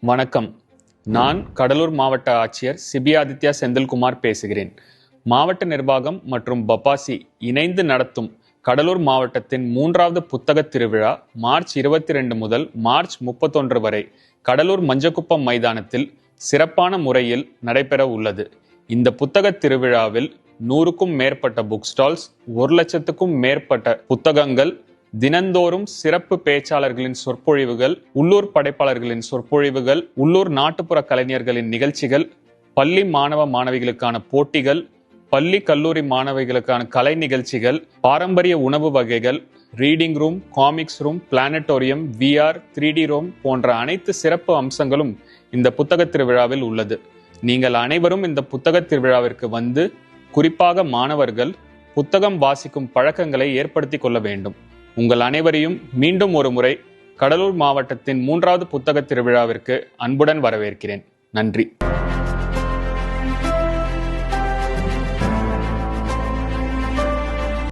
வணக்கம். நான் கடலூர் மாவட்ட ஆட்சியர் சிபிஆதித்யா செந்தில்குமார் பேசுகிறேன். மாவட்ட நிர்வாகம் மற்றும் பபாசி இணைந்து நடத்தும் கடலூர் மாவட்டத்தின் 3வது புத்தக திருவிழா மார்ச் 22 முதல் மார்ச் 31 வரை கடலூர் மஞ்சக்குப்பம் மைதானத்தில் சிறப்பான முறையில் நடைபெற உள்ளது. இந்த புத்தக திருவிழாவில் 100க்கும் மேற்பட்ட புக் ஸ்டால்ஸ், 1 லட்சத்துக்கும் மேற்பட்ட புத்தகங்கள், தினந்தோறும் சிறப்பு பேச்சாளர்களின் சொற்பொழிவுகள், உள்ளூர் படைப்பாளர்களின் சொற்பொழிவுகள், உள்ளூர் நாட்டுப்புற கலைஞர்களின் நிகழ்ச்சிகள், பள்ளி மாணவ மாணவிகளுக்கான போட்டிகள், பள்ளி கல்லூரி மாணவிகளுக்கான கலை நிகழ்ச்சிகள், பாரம்பரிய உணவு வகைகள், reading room, comics room, planetarium, VR, 3D room போன்ற அனைத்து சிறப்பு அம்சங்களும் இந்த புத்தக திருவிழாவில் உள்ளது. நீங்கள் அனைவரும் இந்த புத்தக திருவிழாவிற்கு வந்து குறிப்பாக மாணவர்கள் புத்தகம் வாசிக்கும் பழக்கங்களை ஏற்படுத்திக் கொள்ள வேண்டும். உங்கள் அனைவரையும் மீண்டும் ஒரு முறை கடலூர் மாவட்டத்தின் 3வது புத்தக திருவிழாவிற்கு அன்புடன் வரவேற்கிறேன். நன்றி.